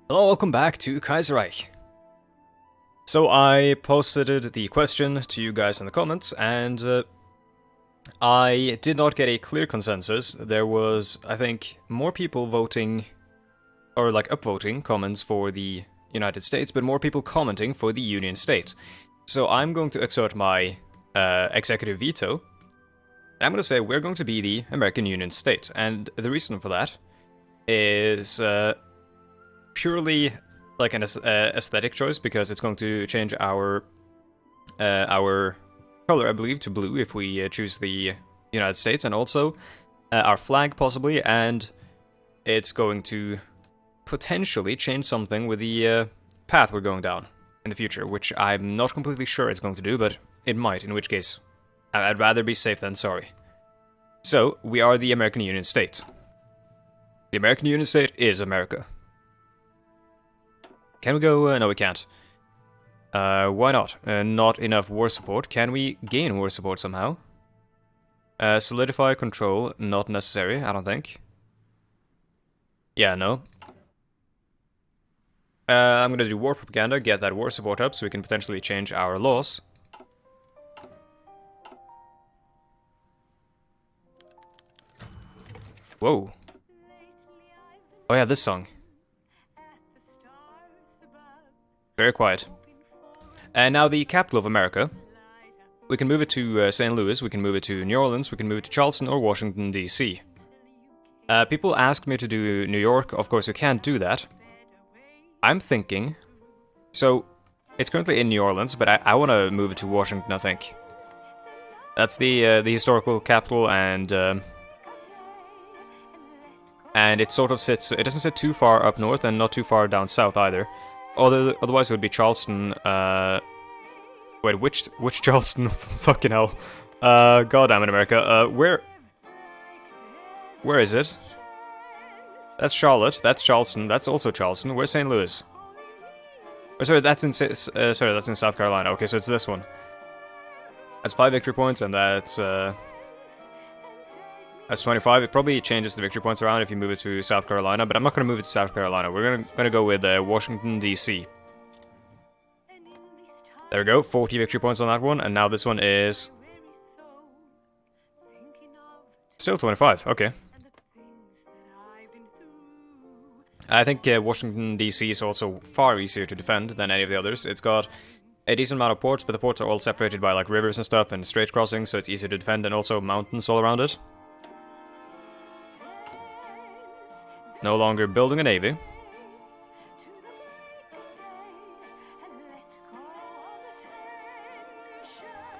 Hello, welcome back to Kaiserreich. So I posted the question to you guys in the comments, and I did not get a clear consensus. There was, I think, more people voting, or like upvoting comments for the United States, but more people commenting for the Union State. So I'm going to exert my executive veto, and I'm going to say we're going to be the American Union State. And the reason for that is purely like an aesthetic choice, because it's going to change our color, I believe, to blue if we choose the United States, and also our flag possibly, and it's going to potentially change something with the path we're going down in the future, which I'm not completely sure it's going to do, but it might, in which case I'd rather be safe than sorry. So, we are the American Union State. The American Union State is America. Can we go? No, we can't. Why not? Not enough war support. Can we gain war support somehow? Solidify control, not necessary, I don't think. Yeah, no. I'm gonna do war propaganda, get that war support up so we can potentially change our laws. Whoa. Oh yeah, this song. Very quiet. And now the capital of America. We can move it to St. Louis, we can move it to New Orleans, we can move it to Charleston or Washington, D.C. People ask me to do New York. Of course, we can't do that. I'm thinking... So, it's currently in New Orleans, but I want to move it to Washington, I think. That's the historical capital, and it sort of sits... It doesn't sit too far up north and not too far down south either. Although, otherwise it would be Charleston, wait, which Charleston? Fucking hell. Goddamn it, America. Where is it? That's Charlotte, that's Charleston, that's also Charleston. Where's St. Louis? Oh, sorry, that's in South Carolina. Okay, so it's this one. That's 5 victory points, and that's 25. It probably changes the victory points around if you move it to South Carolina, but I'm not going to move it to South Carolina. We're gonna go with Washington, D.C. There we go, 40 victory points on that one, and now this one is... Still 25, okay. I think Washington, D.C. is also far easier to defend than any of the others. It's got a decent amount of ports, but the ports are all separated by like rivers and stuff and strait crossings, so it's easier to defend, and also mountains all around it. No longer building a navy.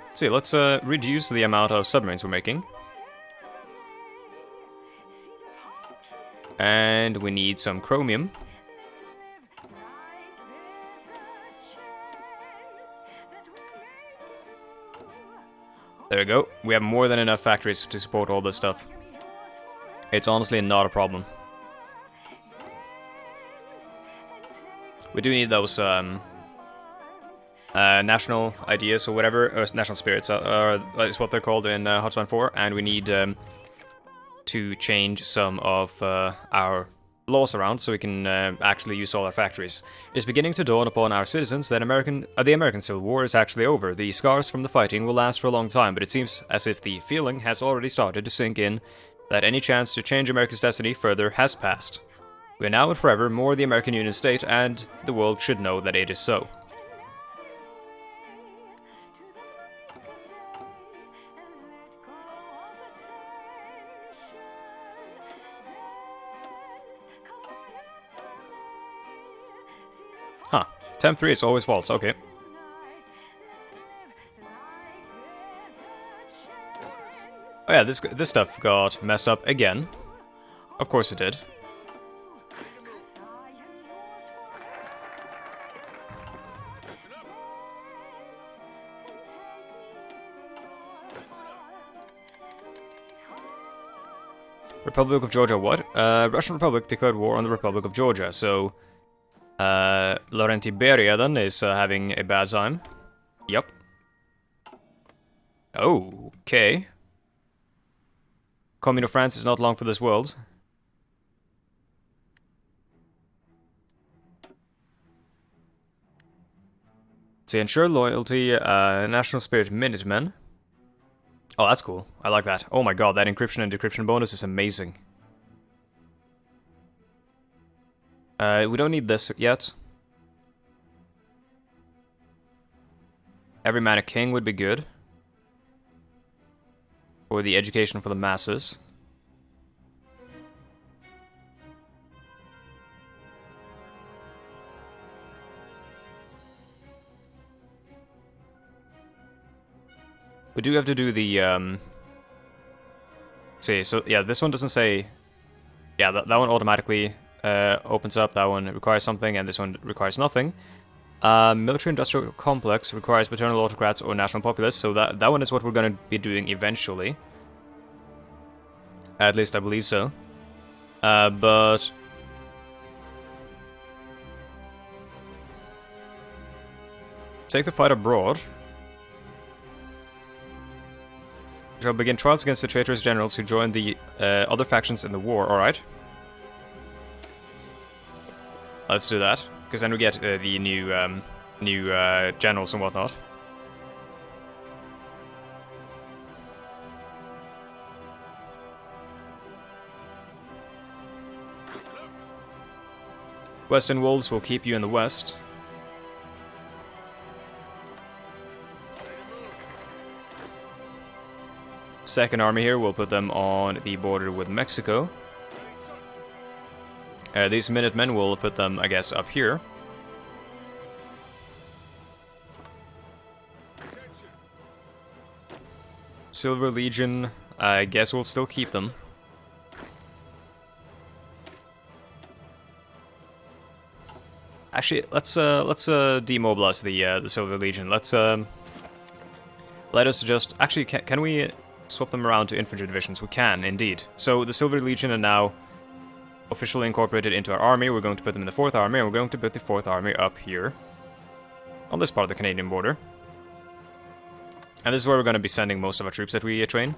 Let's see, let's reduce the amount of submarines we're making. And we need some chromium. There we go. We have more than enough factories to support all this stuff. It's honestly not a problem. We do need those national ideas or whatever, or national spirits is what they're called in Hoi4, and we need to change some of our laws around so we can actually use all our factories. It's beginning to dawn upon our citizens that the American Civil War is actually over. The scars from the fighting will last for a long time, but it seems as if the feeling has already started to sink in that any chance to change America's destiny further has passed. We are now and forever more the American Union State, and the world should know that it is so. Huh. Temp 3 is always false, okay. Oh yeah, this stuff got messed up again. Of course it did. Republic of Georgia what? Russian Republic declared war on the Republic of Georgia, so... Laurenti Beria then is having a bad time. Yup. Oh, okay. Commune of France is not long for this world. So ensure loyalty, national spirit Minutemen. Oh, that's cool. I like that. Oh my god, that encryption and decryption bonus is amazing. We don't need this yet. Every man a king would be good. For the education for the masses. We do have to do the, see, so yeah, this one doesn't say... Yeah, that one automatically opens up, that one requires something, and this one requires nothing. Military-industrial complex requires paternal autocrats or national populace, so that one is what we're going to be doing eventually. At least I believe so. But... Take the fight abroad. We shall begin trials against the traitorous generals who joined the other factions in the war, alright. Let's do that, because then we get the new generals and whatnot. Western Wolves will keep you in the west. Second army here, we'll put them on the border with Mexico. These Minutemen, will put them, I guess, up here. Silver Legion, I guess we'll still keep them. Actually, let's demobilize the Silver Legion. Let us just... Actually, can we swap them around to infantry divisions? We can, indeed. So the Silver Legion are now officially incorporated into our army. We're going to put them in the 4th Army, and we're going to put the 4th Army up here. On this part of the Canadian border. And this is where we're going to be sending most of our troops that we train.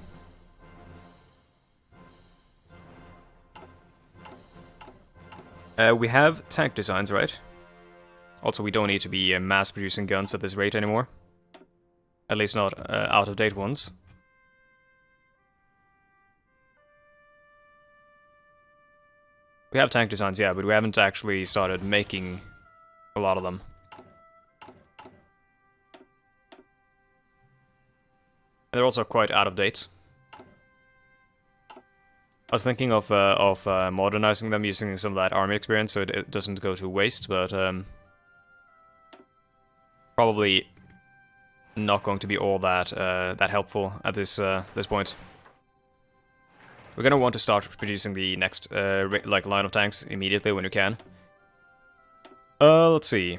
We have tank designs, right? Also, we don't need to be mass-producing guns at this rate anymore. At least not out-of-date ones. We have tank designs, yeah, but we haven't actually started making a lot of them. And they're also quite out-of-date. I was thinking of modernizing them using some of that army experience so it doesn't go to waste, but probably not going to be all that that helpful at this point. We're gonna want to start producing the next like line of tanks immediately when we can. Let's see.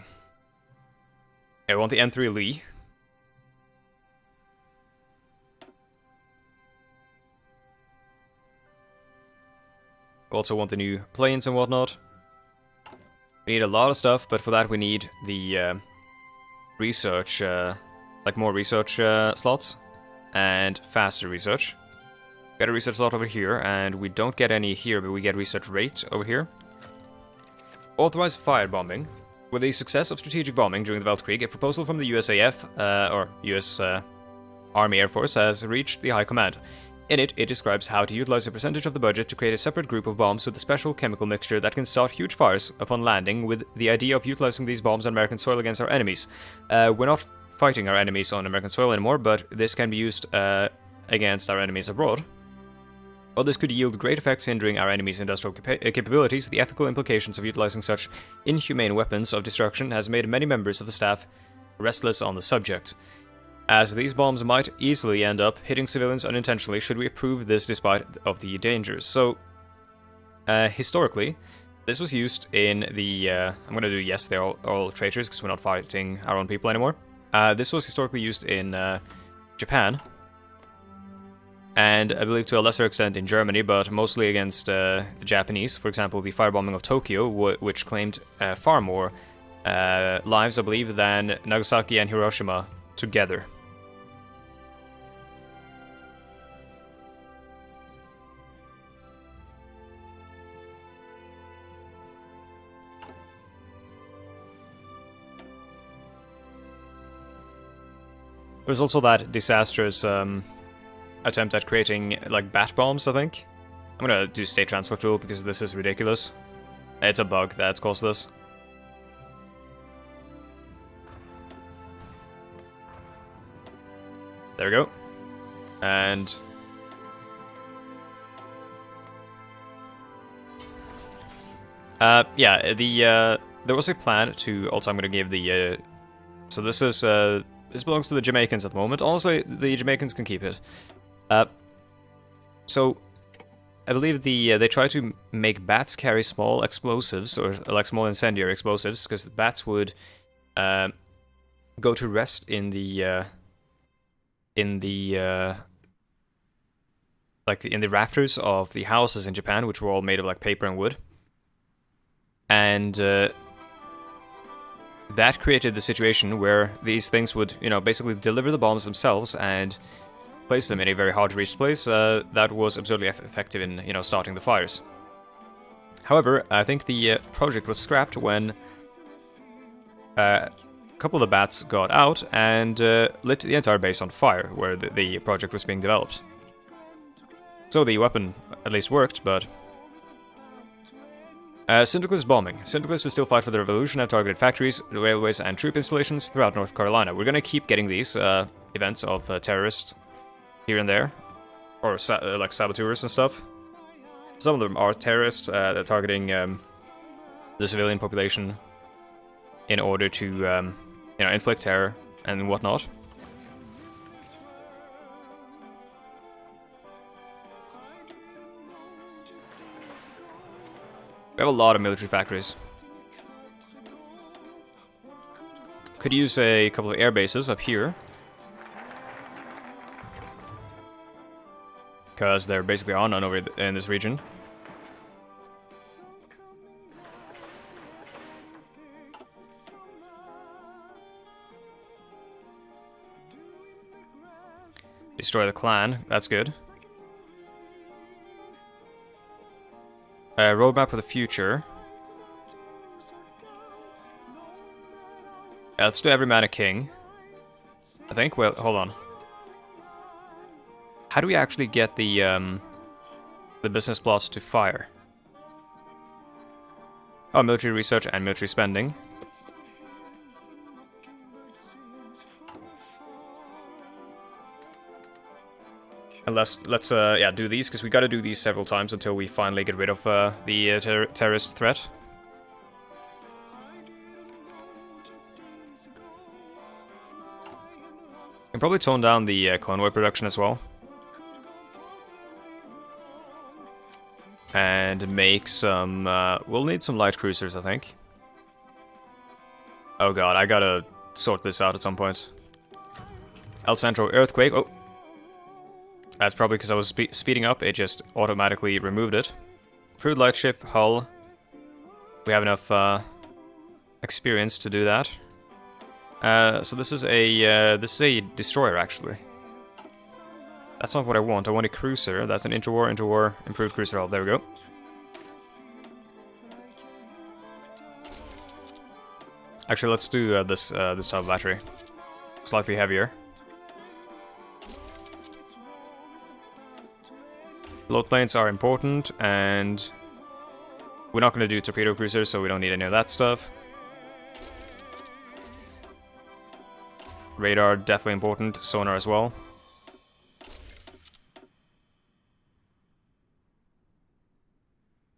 Yeah, we want the M3 Lee. We also want the new planes and whatnot. We need a lot of stuff, but for that we need the research, like more research slots and faster research. Got a research slot over here, and we don't get any here, but we get research rate over here. Authorized firebombing. With the success of strategic bombing during the Weltkrieg, a proposal from the USAF, or US Army Air Force, has reached the High Command. In it, it describes how to utilize a percentage of the budget to create a separate group of bombs with a special chemical mixture that can start huge fires upon landing, with the idea of utilizing these bombs on American soil against our enemies. We're not fighting our enemies on American soil anymore, but this can be used against our enemies abroad. While this could yield great effects hindering our enemies' industrial capabilities, the ethical implications of utilizing such inhumane weapons of destruction has made many members of the staff restless on the subject, as these bombs might easily end up hitting civilians unintentionally should we approve this despite of the dangers. So, historically, this was used in the... I'm gonna do yes, they're all traitors because we're not fighting our own people anymore. This was historically used in Japan. And I believe to a lesser extent in Germany, but mostly against the Japanese. For example, the firebombing of Tokyo, which claimed far more lives, I believe, than Nagasaki and Hiroshima together. There's also that disastrous attempt at creating, like, bat bombs, I think. I'm gonna do state transfer tool because this is ridiculous. It's a bug that's caused this. There we go. And... yeah, there was a plan to... Also, I'm gonna give the... so this is... this belongs to the Jamaicans at the moment. Honestly, the Jamaicans can keep it. So... I believe they try to make bats carry small explosives, or like small incendiary explosives, because the bats would go to rest in the rafters of the houses in Japan, which were all made of like paper and wood, and that created the situation where these things would, you know, basically deliver the bombs themselves and place them in a very hard-to-reach place that was absurdly effective in, you know, starting the fires. However, I think the project was scrapped when a couple of the bats got out and lit the entire base on fire, where the project was being developed. So the weapon at least worked, but... Syndicalist bombing. Syndicalists who still fight for the revolution have targeted factories, railways, and troop installations throughout North Carolina. We're gonna keep getting these events of terrorists here and there, or like saboteurs and stuff. Some of them are terrorists. They're targeting the civilian population in order to, you know, inflict terror and whatnot. We have a lot of military factories. Could use a couple of air bases up here, because there basically are none over in this region. Destroy the clan, that's good. Roadmap for the future. Let's do every man a king, I think. Well, hold on. How do we actually get the business plot to fire? Oh, military research and military spending. And let's yeah, do these, because we gotta do these several times until we finally get rid of the terrorist threat. Can probably tone down the convoy production as well. And make some... we'll need some light cruisers, I think. Oh god, I gotta sort this out at some point. El Centro Earthquake. Oh! That's probably because I was speeding up, it just automatically removed it. Crude lightship, hull. We have enough experience to do that. So this is a destroyer, actually. That's not what I want. I want a cruiser. That's an interwar, improved cruiser hull. There we go. Actually, let's do this type of battery. Slightly heavier. Load planes are important, and we're not going to do torpedo cruisers, so we don't need any of that stuff. Radar, definitely important. Sonar as well.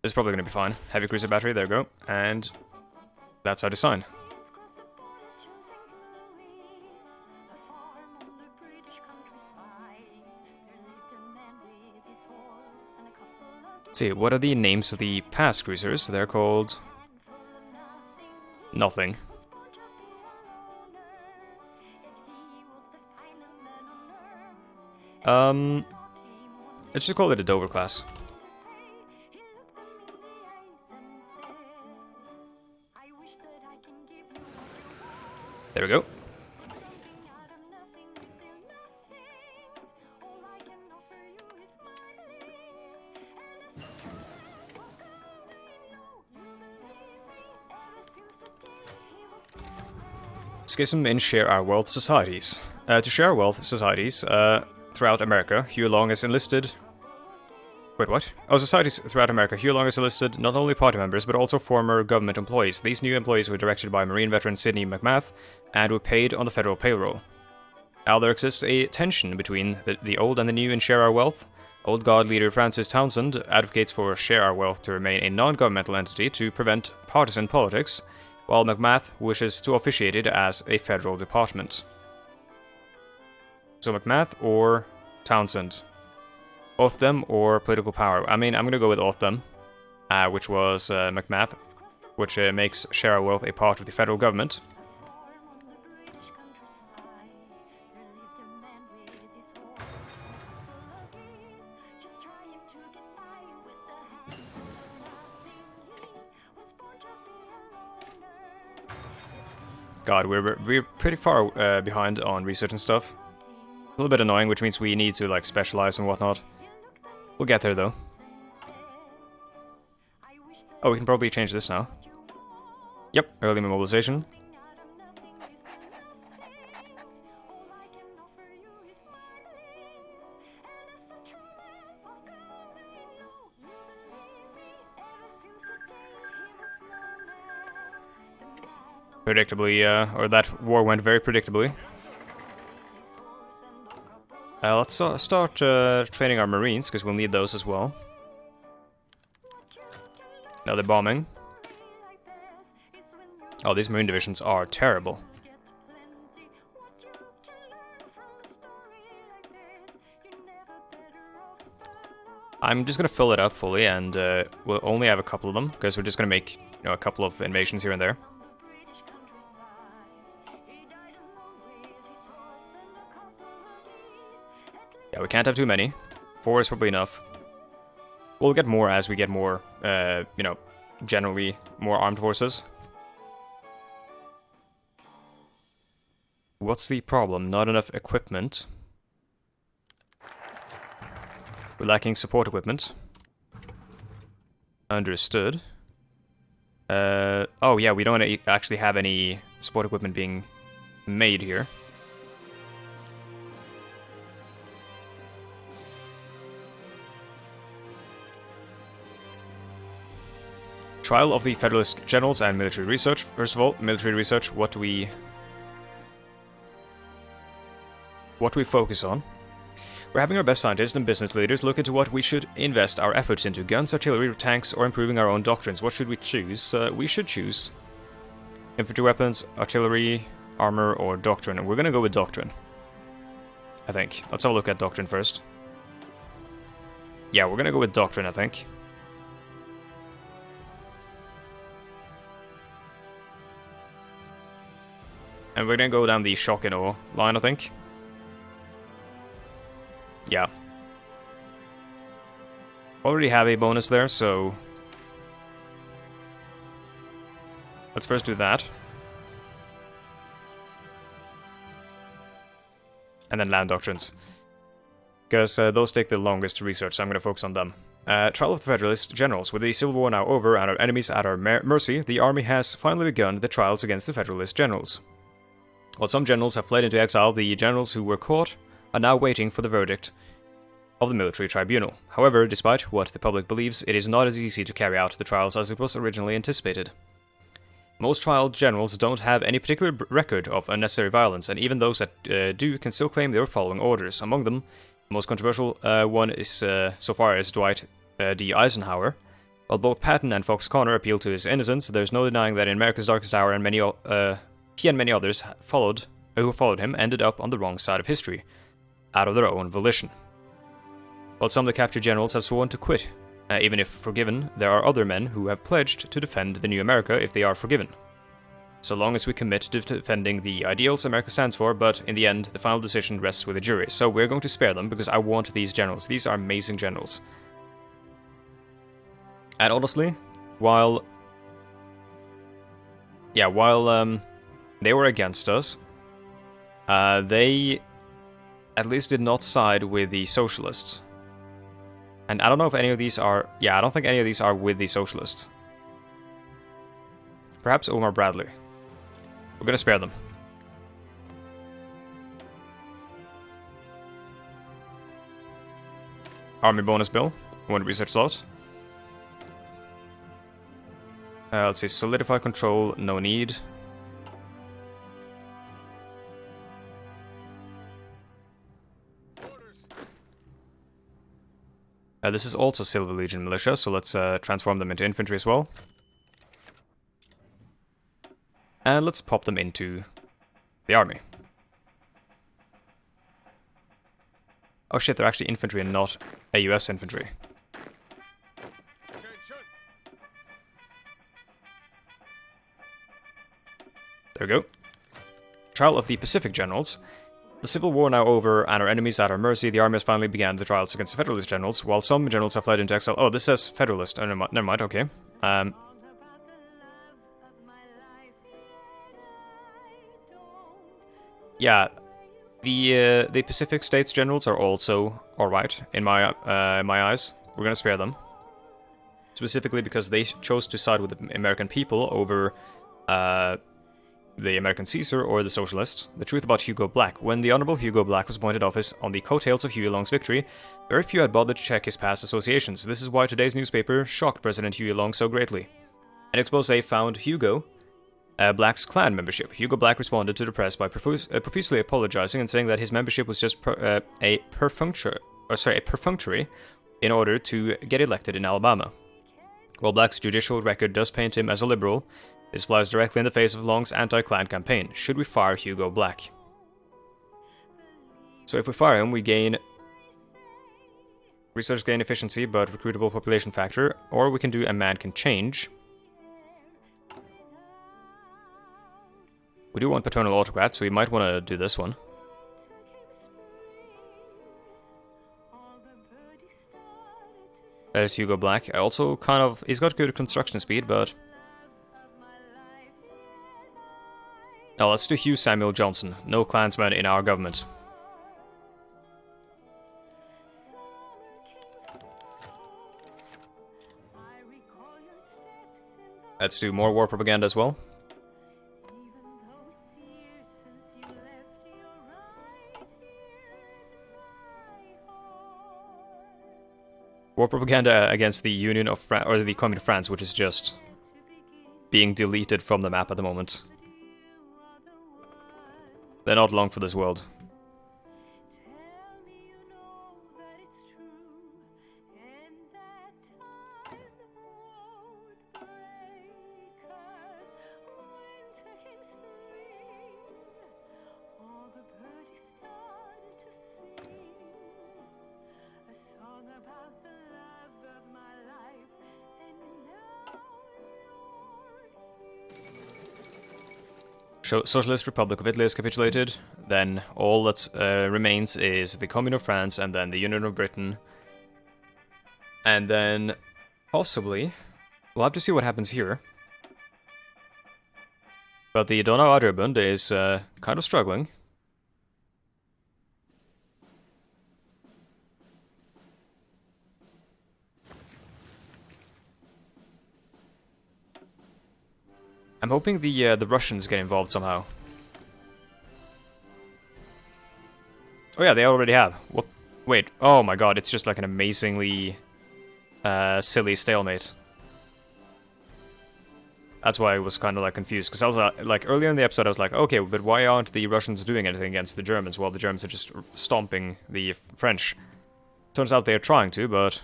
This is probably going to be fine. Heavy cruiser battery, there we go. And that's our design. Let's see, what are the names of the past cruisers? They're called... nothing. Let's just call it a Dover class. There we go. Schism and share our world societies. To share wealth societies throughout America, Hugh Long has enlisted... Wait, what? Oh, societies throughout America. Hugh Long has enlisted not only party members, but also former government employees. These new employees were directed by Marine veteran Sidney McMath and were paid on the federal payroll. Now there exists a tension between the old and the new in Share Our Wealth. Old God leader Francis Townsend advocates for Share Our Wealth to remain a non-governmental entity to prevent partisan politics, while McMath wishes to officiate it as a federal department. So McMath or Townsend? Both them or political power? I mean, I'm gonna go with both them, which was McMath, which makes Share Our Wealth a part of the federal government. God, we're pretty far behind on research and stuff. A little bit annoying, which means we need to like specialize and whatnot. We'll get there though. Oh, we can probably change this now. Yep, early mobilization. Predictably, or that war went very predictably. Let's start training our Marines, because we'll need those as well. Now they're bombing. Oh, these Marine divisions are terrible. I'm just gonna fill it up fully, and we'll only have a couple of them, because we're just gonna make, you know, a couple of invasions here and there. Yeah, we can't have too many. 4 is probably enough. We'll get more as we get more, you know, generally more armed forces. What's the problem? Not enough equipment. We're lacking support equipment. Understood. Oh yeah, we don't actually have any support equipment being made here. Trial of the Federalist Generals and military research. First of all, military research, what do we focus on? We're having our best scientists and business leaders look into what we should invest our efforts into. Guns, artillery, tanks, or improving our own doctrines. What should we choose? We should choose infantry weapons, artillery, armor, or doctrine. And we're gonna go with doctrine, I think. Let's have a look at doctrine first. Yeah, we're gonna go with doctrine, I think. And we're gonna go down the shock and awe line, I think. Yeah. Already have a bonus there, so... let's first do that. And then land doctrines. Because those take the longest to research, so I'm gonna focus on them. Trial of the Federalist Generals. With the Civil War now over and our enemies at our mercy, the army has finally begun the trials against the Federalist Generals. While some generals have fled into exile, the generals who were caught are now waiting for the verdict of the military tribunal. However, despite what the public believes, it is not as easy to carry out the trials as it was originally anticipated. Most trial generals don't have any particular record of unnecessary violence, and even those that do can still claim they were following orders. Among them, the most controversial one is so far is Dwight D. Eisenhower. While both Patton and Fox Connor appeal to his innocence, there's no denying that in America's darkest hour, and he and many others who followed him ended up on the wrong side of history, out of their own volition. While some of the captured generals have sworn to quit, even if forgiven, there are other men who have pledged to defend the new America if they are forgiven. So long as we commit to defending the ideals America stands for, but in the end, the final decision rests with the jury. So we're going to spare them because I want these generals. These are amazing generals. And honestly, while they were against us, they at least did not side with the socialists. And I don't know if any of these are... yeah, I don't think any of these are with the socialists. Perhaps Omar Bradley. We're gonna spare them. Army bonus bill. 1 research slot. Let's see, solidify control, no need. This is also Silver Legion militia, so let's transform them into infantry as well. And let's pop them into the army. Oh shit, they're actually infantry and not AUS infantry. There we go. Trial of the Pacific Generals. The Civil War now over and our enemies at our mercy, the army has finally begun the trials against the Federalist generals, while some generals have fled into exile. Oh, this says Federalist. Oh, never mind, okay. Yeah, the Pacific States generals are also alright in my eyes. We're gonna spare them. Specifically because they chose to side with the American people over the American Caesar or the Socialists. The truth about Hugo Black. When the Honorable Hugo Black was appointed office on the coattails of Huey Long's victory, very few had bothered to check his past associations. This is why today's newspaper shocked President Huey Long so greatly. An expose found Hugo Black's Klan membership. Hugo Black responded to the press by profusely apologizing and saying that his membership was just a perfunctory in order to get elected in Alabama. While Black's judicial record does paint him as a liberal, this flies directly in the face of Long's anti-Klan campaign. Should we fire Hugo Black? So if we fire him, we gain research gain efficiency, but recruitable population factor, or we can do a man can change. We do want paternal autocrat, so we might want to do this one. There's Hugo Black. Also kind of, he's got good construction speed, but now let's do Hugh Samuel Johnson. No Klansmen in our government. Let's do more war propaganda as well. War propaganda against the Union of France, or the Commune of France, which is just being deleted from the map at the moment. They're not long for this world. Socialist Republic of Italy has capitulated. Then all that remains is the Commune of France and then the Union of Britain. And then possibly we'll have to see what happens here. But the Donau-Adria-Bund is kind of struggling. I'm hoping the Russians get involved somehow. Oh yeah, they already have. What? Wait. Oh my god, it's just like an amazingly silly stalemate. That's why I was kind of like confused, because I was like earlier in the episode I was like, okay, but why aren't the Russians doing anything against the Germans while the Germans are just stomping the French? Turns out they're trying to, but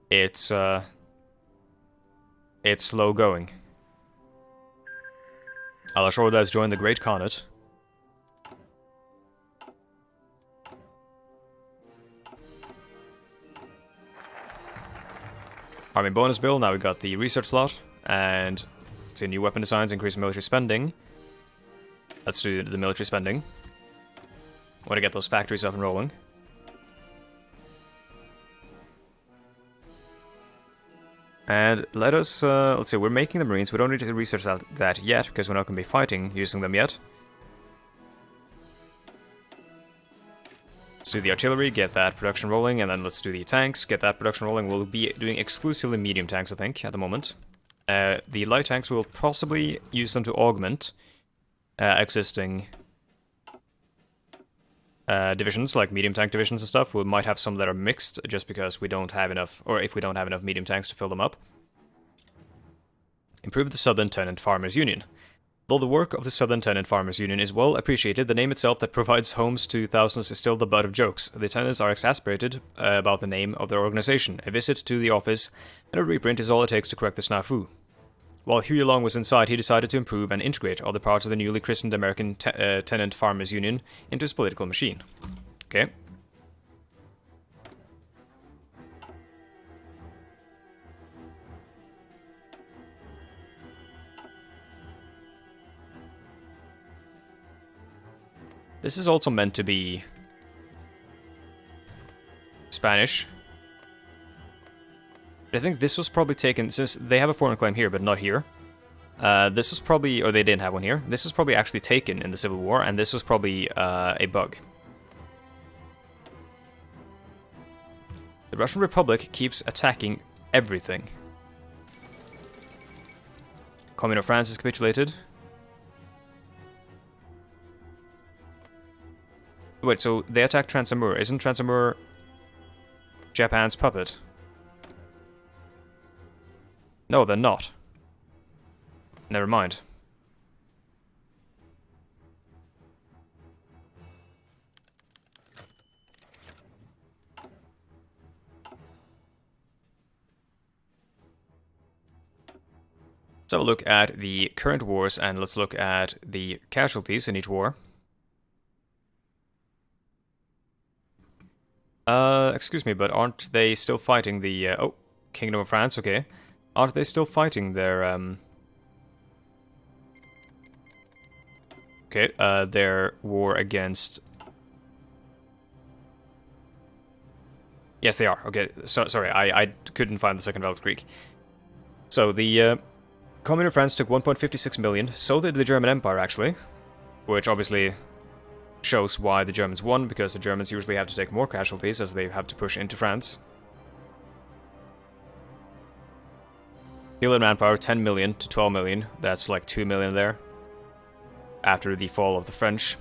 it's slow going. Al-Ashur has joined the Great Khanate. Army bonus bill, now we got the research slot, and let's see, new weapon designs, increase military spending. Let's do the military spending. Want to get those factories up and rolling. And let us, let's see, we're making the Marines, we don't need to research that yet, because we're not going to be fighting using them yet. Let's do the artillery, get that production rolling, and then let's do the tanks, get that production rolling. We'll be doing exclusively medium tanks, I think, at the moment. The light tanks, we'll possibly use them to augment existing divisions, like medium tank divisions and stuff. We might have some that are mixed, just because we don't have enough, or if we don't have enough medium tanks to fill them up. Improve the Southern Tenant Farmers Union. Though the work of the Southern Tenant Farmers Union is well appreciated, the name itself that provides homes to thousands is still the butt of jokes. The tenants are exasperated about the name of their organization. A visit to the office and a reprint is all it takes to correct the snafu. While Huey Long was inside, he decided to improve and integrate other parts of the newly christened American Tenant Farmers Union into his political machine. Okay. This is also meant to be Spanish. I think this was probably taken, since they have a foreign claim here, but not here. This was probably, or they didn't have one here. This was probably actually taken in the Civil War, and this was probably a bug. The Russian Republic keeps attacking everything. Commune of France has capitulated. Wait, so they attacked Transamur. Isn't Transamur Japan's puppet? No, they're not. Never mind. Let's have a look at the current wars, and let's look at the casualties in each war. Excuse me, but aren't they still fighting the, oh, Kingdom of France, okay. Aren't they still fighting their, okay, their war against... Yes, they are, okay, so, sorry, I couldn't find the Second Weltkrieg. So, the, Commune of France took 1.56 million, so did the German Empire, actually, which obviously shows why the Germans won, because the Germans usually have to take more casualties as they have to push into France. Healer manpower 10 million to 12 million, that's like 2 million there, after the fall of the French.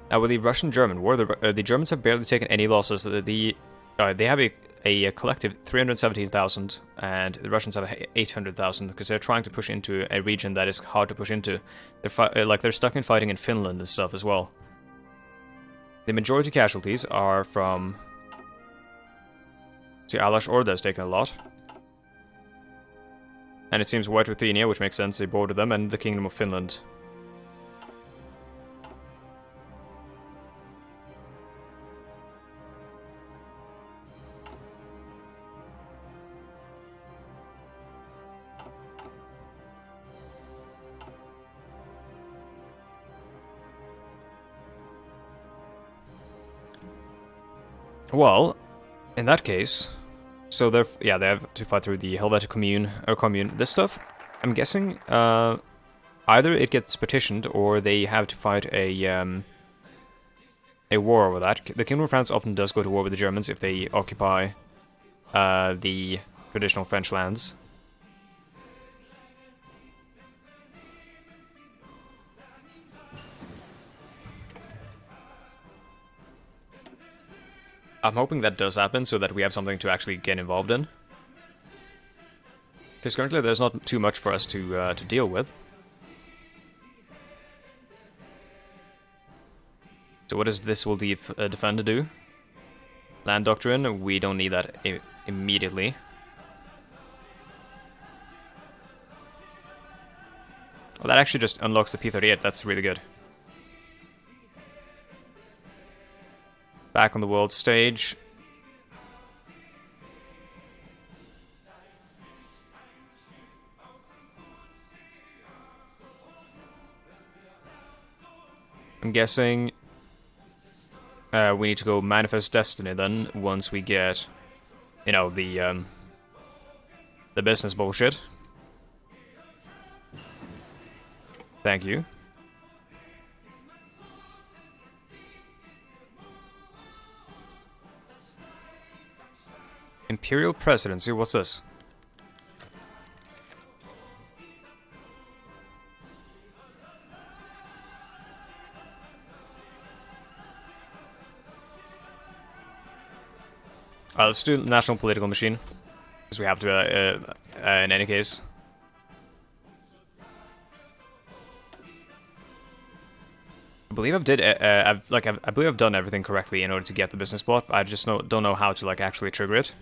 Now with the Russian-German war, the Germans have barely taken any losses. They have a collective 317,000, and the Russians have 800,000, because they're trying to push into a region that is hard to push into. They're stuck in fighting in Finland and stuff as well. The majority casualties are from... See, Alash Orda has taken a lot. And it seems White Ruthenia, which makes sense, they border them, and the Kingdom of Finland. Well, in that case, so they have to fight through the Helvetic Commune, this stuff. I'm guessing either it gets petitioned or they have to fight a war over that. The Kingdom of France often does go to war with the Germans if they occupy the traditional French lands. I'm hoping that does happen, so that we have something to actually get involved in. Because currently there's not too much for us to deal with. So what does this will defend to do? Land Doctrine, we don't need that immediately. Well, that actually just unlocks the P38, that's really good. Back on the world stage. I'm guessing we need to go Manifest Destiny then, once we get, you know, the business bullshit. Thank you. Imperial Presidency, what's this? Let's do national political machine, because we have to in any case. I believe I believe I've done everything correctly in order to get the business plot. I just don't know how to like actually trigger it.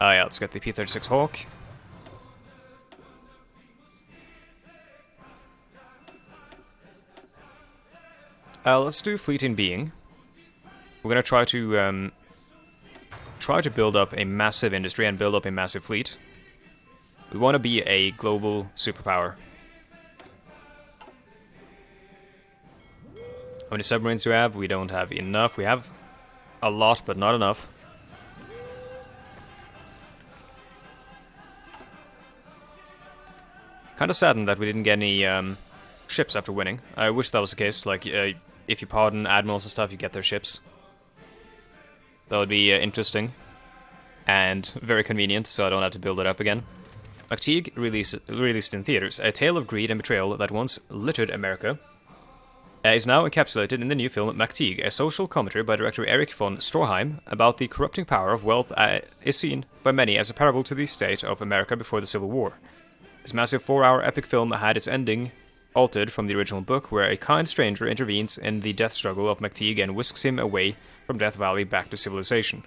Yeah, let's get the P-36 Hawk. Let's do fleet in being. We're gonna try to build up a massive industry and build up a massive fleet. We want to be a global superpower. How many submarines do we have? We don't have enough. We have a lot, but not enough. Kind of saddened that we didn't get any ships after winning. I wish that was the case. Like, if you pardon admirals and stuff, you get their ships. That would be interesting. And very convenient, so I don't have to build it up again. McTeague released in theaters. A tale of greed and betrayal that once littered America is now encapsulated in the new film McTeague, a social commentary by director Erich von Stroheim about the corrupting power of wealth is seen by many as a parable to the state of America before the Civil War. This massive 4-hour epic film had its ending altered from the original book, where a kind stranger intervenes in the death struggle of McTeague and whisks him away from Death Valley back to civilization.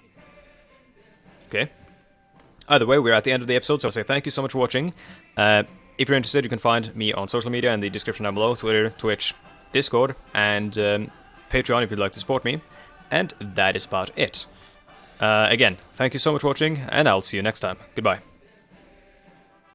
Okay. Either way, we're at the end of the episode, so I'll say thank you so much for watching. If you're interested, you can find me on social media in the description down below, Twitter, Twitch, Discord, and Patreon if you'd like to support me. And that is about it. Again, thank you so much for watching, and I'll see you next time. Goodbye.